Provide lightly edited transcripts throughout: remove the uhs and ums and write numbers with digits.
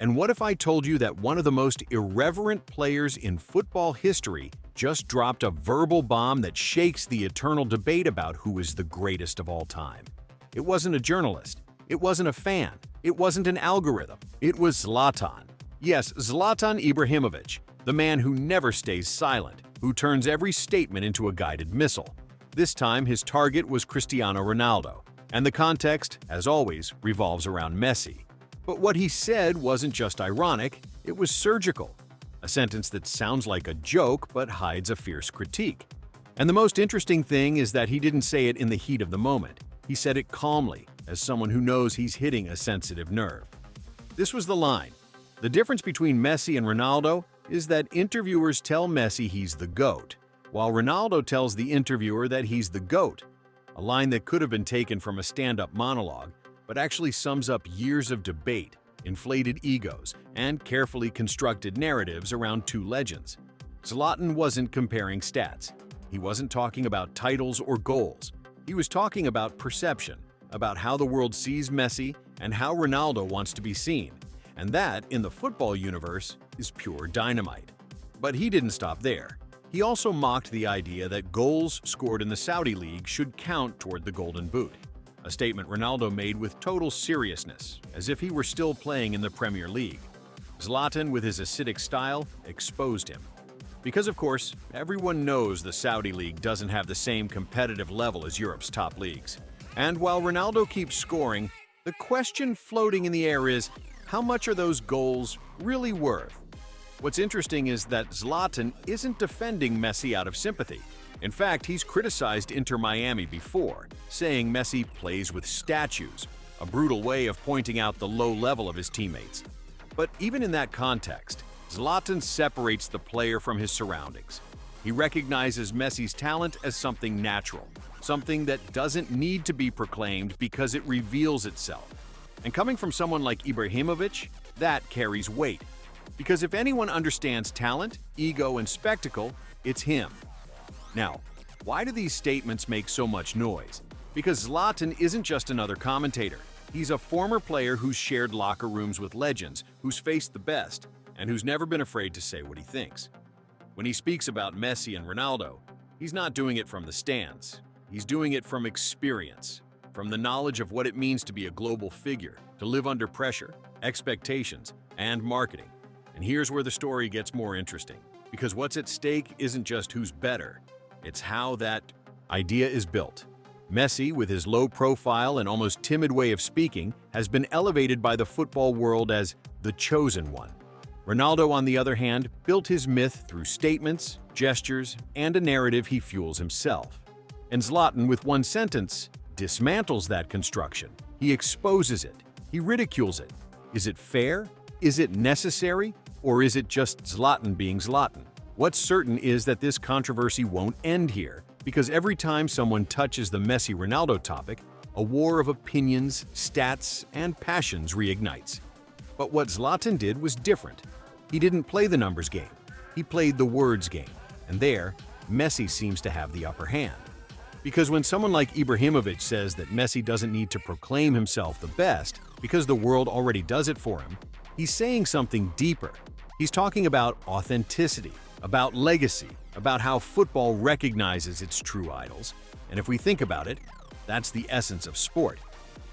And what if I told you that one of the most irreverent players in football history just dropped a verbal bomb that shakes the eternal debate about who is the greatest of all time? It wasn't a journalist. It wasn't a fan. It wasn't an algorithm. It was Zlatan. Yes, Zlatan Ibrahimovich, the man who never stays silent, who turns every statement into a guided missile. This time, his target was Cristiano Ronaldo, and the context, as always, revolves around Messi. But what he said wasn't just ironic, it was surgical. A sentence that sounds like a joke but hides a fierce critique. And the most interesting thing is that he didn't say it in the heat of the moment. He said it calmly, as someone who knows he's hitting a sensitive nerve. This was the line. The difference between Messi and Ronaldo is that interviewers tell Messi he's the GOAT, while Ronaldo tells the interviewer that he's the GOAT. A line that could have been taken from a stand-up monologue, but actually sums up years of debate, inflated egos, and carefully constructed narratives around two legends. Zlatan wasn't comparing stats. He wasn't talking about titles or goals. He was talking about perception, about how the world sees Messi and how Ronaldo wants to be seen. And that, in the football universe, is pure dynamite. But he didn't stop there. He also mocked the idea that goals scored in the Saudi League should count toward the Golden Boot, a statement Ronaldo made with total seriousness, as if he were still playing in the Premier League. Zlatan, with his acidic style, exposed him. Because, of course, everyone knows the Saudi League doesn't have the same competitive level as Europe's top leagues. And while Ronaldo keeps scoring, the question floating in the air is, how much are those goals really worth? What's interesting is that Zlatan isn't defending Messi out of sympathy. In fact, he's criticized Inter Miami before, saying Messi plays with statues, a brutal way of pointing out the low level of his teammates. But even in that context, Zlatan separates the player from his surroundings. He recognizes Messi's talent as something natural, something that doesn't need to be proclaimed because it reveals itself. And coming from someone like Ibrahimovic, that carries weight. Because if anyone understands talent, ego, and spectacle, it's him. Now, why do these statements make so much noise? Because Zlatan isn't just another commentator. He's a former player who's shared locker rooms with legends, who's faced the best, and who's never been afraid to say what he thinks. When he speaks about Messi and Ronaldo, he's not doing it from the stands. He's doing it from experience, from the knowledge of what it means to be a global figure, to live under pressure, expectations, and marketing. And here's where the story gets more interesting, because what's at stake isn't just who's better, it's how that idea is built. Messi, with his low profile and almost timid way of speaking, has been elevated by the football world as the chosen one. Ronaldo, on the other hand, built his myth through statements, gestures, and a narrative he fuels himself. And Zlatan, with one sentence, dismantles that construction. He exposes it. He ridicules it. Is it fair? Is it necessary? Or is it just Zlatan being Zlatan? What's certain is that this controversy won't end here, because every time someone touches the Messi-Ronaldo topic, a war of opinions, stats, and passions reignites. But what Zlatan did was different. He didn't play the numbers game. He played the words game. And there, Messi seems to have the upper hand. Because when someone like Ibrahimovic says that Messi doesn't need to proclaim himself the best because the world already does it for him, he's saying something deeper. He's talking about authenticity, about legacy, about how football recognizes its true idols. And if we think about it, that's the essence of sport.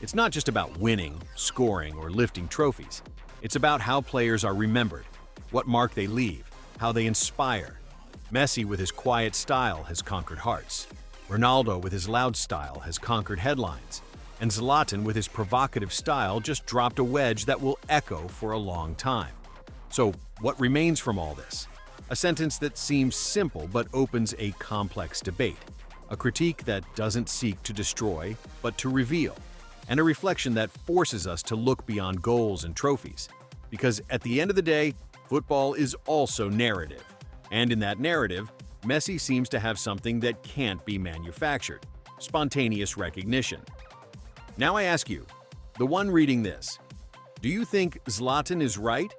It's not just about winning, scoring, or lifting trophies. It's about how players are remembered, what mark they leave, how they inspire. Messi, with his quiet style, has conquered hearts. Ronaldo, with his loud style, has conquered headlines. And Zlatan, with his provocative style, just dropped a wedge that will echo for a long time. So, what remains from all this? A sentence that seems simple but opens a complex debate. A critique that doesn't seek to destroy, but to reveal. And a reflection that forces us to look beyond goals and trophies. Because at the end of the day, football is also narrative. And in that narrative, Messi seems to have something that can't be manufactured: spontaneous recognition. Now I ask you, the one reading this, do you think Zlatan is right?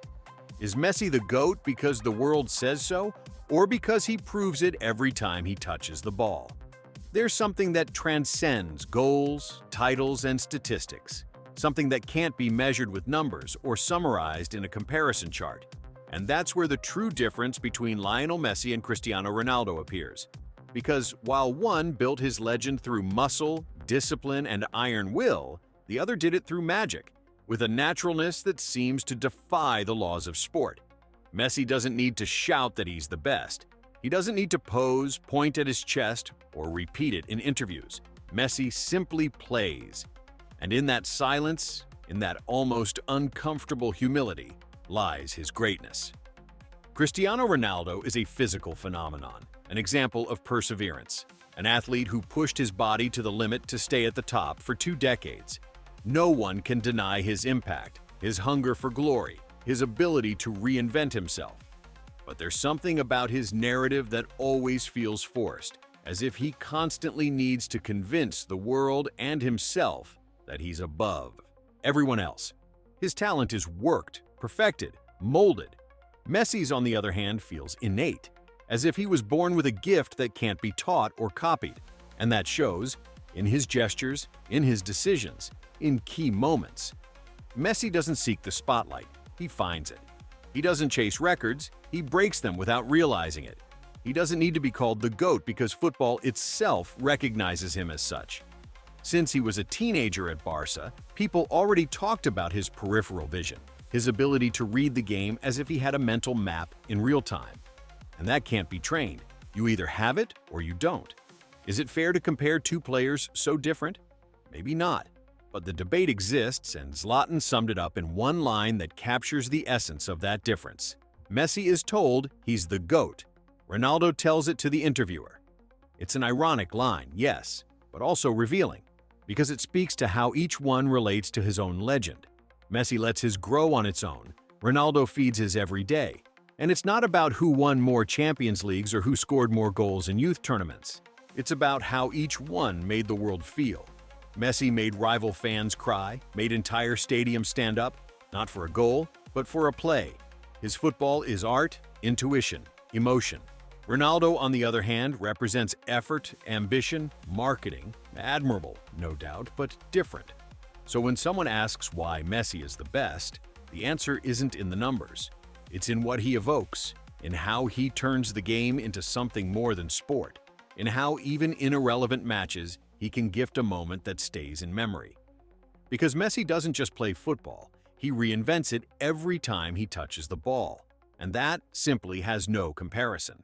Is Messi the GOAT because the world says so, or because he proves it every time he touches the ball? There's something that transcends goals, titles, and statistics. something that can't be measured with numbers or summarized in a comparison chart. And that's where the true difference between Lionel Messi and Cristiano Ronaldo appears. Because while one built his legend through muscle, discipline, and iron will, the other did it through magic, with a naturalness that seems to defy the laws of sport. Messi doesn't need to shout that he's the best. He doesn't need to pose, point at his chest, or repeat it in interviews. Messi simply plays. And in that silence, in that almost uncomfortable humility, lies his greatness. Cristiano Ronaldo is a physical phenomenon, an example of perseverance, an athlete who pushed his body to the limit to stay at the top for 2 decades. No one can deny his impact, his hunger for glory, his ability to reinvent himself. But there's something about his narrative that always feels forced, as if he constantly needs to convince the world and himself that he's above everyone else. His talent is worked, perfected, molded. Messi's, on the other hand, feels innate, as if he was born with a gift that can't be taught or copied. And that shows in his gestures, in his decisions, in key moments. Messi doesn't seek the spotlight, he finds it. He doesn't chase records, he breaks them without realizing it. He doesn't need to be called the GOAT because football itself recognizes him as such. Since he was a teenager at Barca, people already talked about his peripheral vision, his ability to read the game as if he had a mental map in real time. And that can't be trained. You either have it or you don't. Is it fair to compare 2 players so different? Maybe not. But the debate exists, and Zlatan summed it up in one line that captures the essence of that difference. Messi is told he's the GOAT. Ronaldo tells it to the interviewer. It's an ironic line, yes, but also revealing, because it speaks to how each one relates to his own legend. Messi lets his grow on its own. Ronaldo feeds his every day. And it's not about who won more Champions Leagues or who scored more goals in youth tournaments. It's about how each one made the world feel. Messi made rival fans cry, made entire stadiums stand up, not for a goal, but for a play. His football is art, intuition, emotion. Ronaldo, on the other hand, represents effort, ambition, marketing. Admirable, no doubt, but different. So when someone asks why Messi is the best, the answer isn't in the numbers. It's in what he evokes, in how he turns the game into something more than sport, in how even in irrelevant matches, he can gift a moment that stays in memory. Because Messi doesn't just play football, he reinvents it every time he touches the ball. And that simply has no comparison.